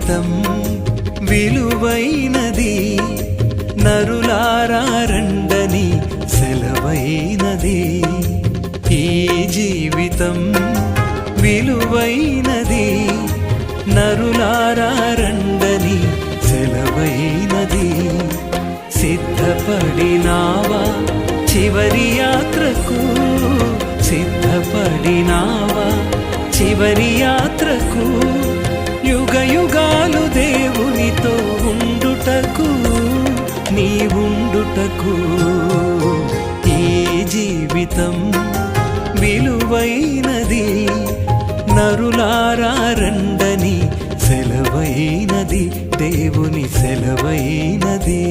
జీవితం విలువైనది, నరులారా రండని సెలవైనది. ఈ జీవితం విలువైనది, నరులారా రండని సెలవైనది. సిద్ధపడినావా చివరి యాత్రకు, సిద్ధపడినావా చివరి యాత్రకు, యుగ యుగాలు దేవునితో ఉండుటకు, నీవుండుటకు. ఈ జీవితం విలువైనది, నరులారా రండని సెలవైనది, దేవుని సెలవైనది.